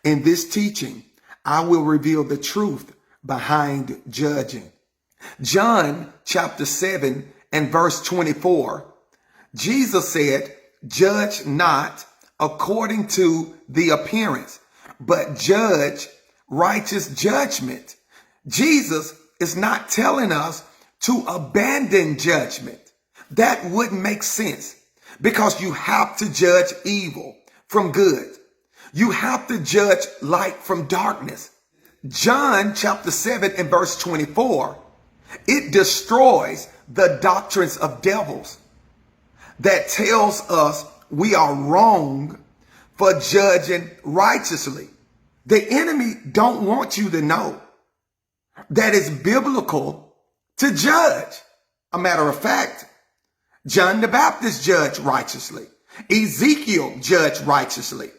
In this teaching, I will reveal the truth behind judging. John chapter 7 and verse 24, Jesus said, "Judge not according to the appearance, but judge righteous judgment." Jesus is not telling us to abandon judgment. That wouldn't make sense, because you have to judge evil from good. You have to judge light from darkness. John chapter 7 and verse 24, it destroys the doctrines of devils that tells us we are wrong for judging righteously. The enemy don't want you to know that it's biblical to judge. A matter of fact, John the Baptist judged righteously. Ezekiel judged righteously.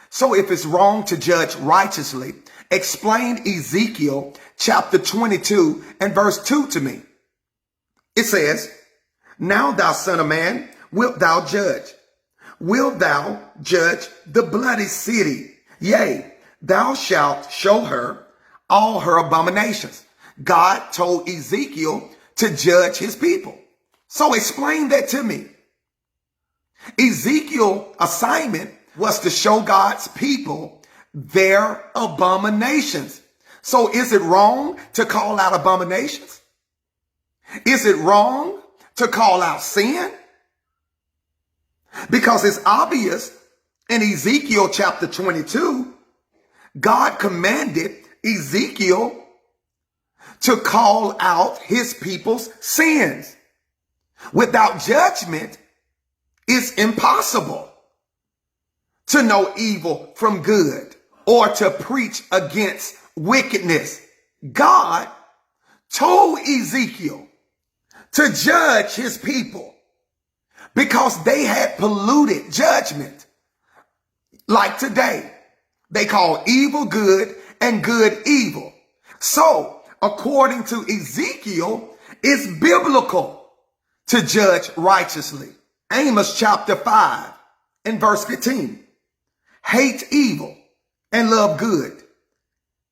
So if it's wrong to judge righteously, explain Ezekiel chapter 22 and verse 2 to me. It says, "Now thou son of man, wilt thou judge? Wilt thou judge the bloody city? Yea, thou shalt show her all her abominations." God told Ezekiel to judge his people. So explain that to me. Ezekiel's assignment was to show God's people their abominations. So is it wrong to call out abominations? Is it wrong to call out sin? Because it's obvious in Ezekiel chapter 22, God commanded Ezekiel to call out his people's sins. Without judgment, it's impossible to know evil from good or to preach against wickedness. God told Ezekiel to judge his people because they had polluted judgment. Like today, they call evil good and good evil. So, according to Ezekiel, it's biblical to judge righteously. Amos chapter 5 and verse 15. "Hate evil and love good,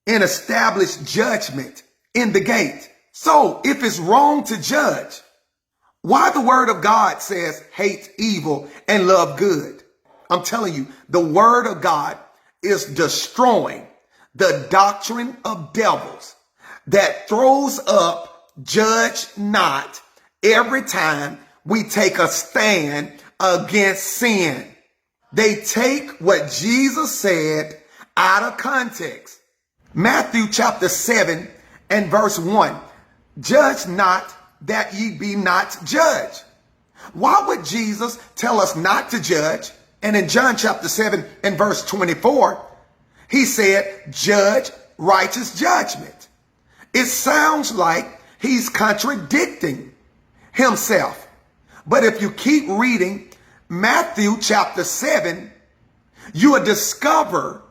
and establish judgment in the gate." So if it's wrong to judge, why the word of God says hate evil and love good? I'm telling you, the word of God is destroying the doctrine of devils that throws up "judge not" every time we take a stand against sin. They take what Jesus said out of context. Matthew chapter 7 and verse 1. "Judge not that ye be not judged." Why would Jesus tell us not to judge? And in John chapter 7 and verse 24, he said, "Judge righteous judgment." It sounds like he's contradicting himself. But if you keep reading Matthew chapter 7, you will discover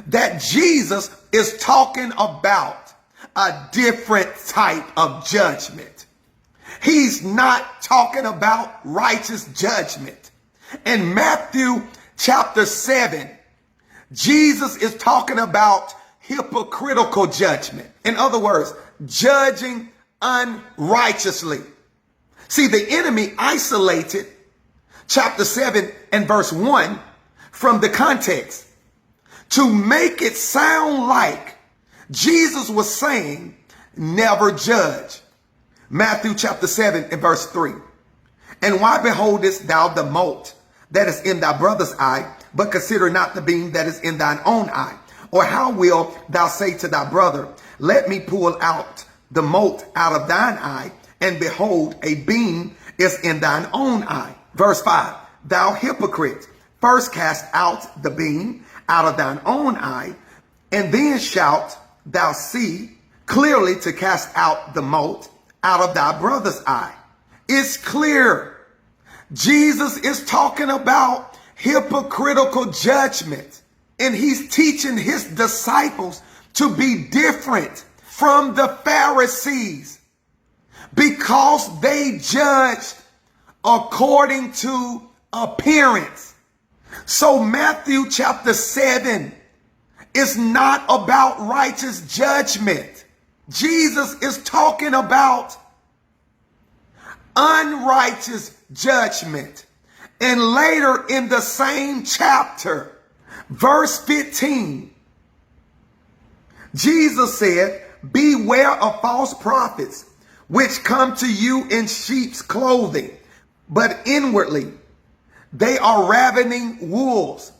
that Jesus is talking about a different type of judgment. He's not talking about righteous judgment. In Matthew chapter 7, Jesus is talking about hypocritical judgment. In other words, judging unrighteously. See, the enemy isolated chapter 7 and verse 1 from the context to make it sound like Jesus was saying, never judge. Matthew chapter 7 and verse 3. "And why beholdest thou the mote that is in thy brother's eye, but consider not the beam that is in thine own eye? Or how wilt thou say to thy brother, let me pull out the mote out of thine eye, and behold, a beam is in thine own eye?" Verse 5. "Thou hypocrite, first cast out the beam out of thine own eye, and then shalt thou see clearly to cast out the mote out of thy brother's eye." It's clear. Jesus is talking about hypocritical judgment, and he's teaching his disciples to be different from the Pharisees because they judged according to appearance. So Matthew chapter 7 is not about righteous judgment. Jesus is talking about unrighteous judgment. And later in the same chapter, verse 15, Jesus said, beware of false prophets, which come to you in sheep's clothing, but inwardly they are ravening wolves.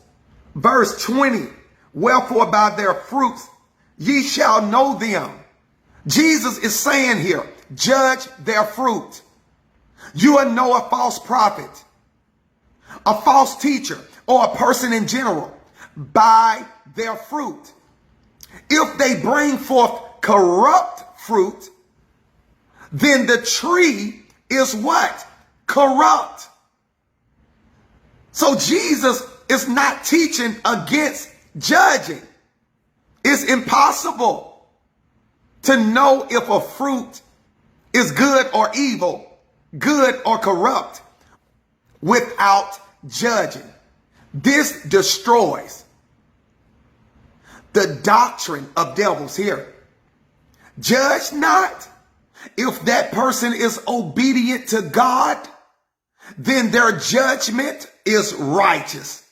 Verse 20, wherefore by their fruits ye shall know them. Jesus is saying here, judge their fruit. You will know a false prophet, a false teacher, or a person in general by their fruit. If they bring forth corrupt fruit, then the tree is what? Corrupt. So Jesus is not teaching against judging. It's impossible to know if a fruit is good or evil, good or corrupt, without judging. This destroys the doctrine of devils here. Judge not. If that person is obedient to God, then their judgment is righteous.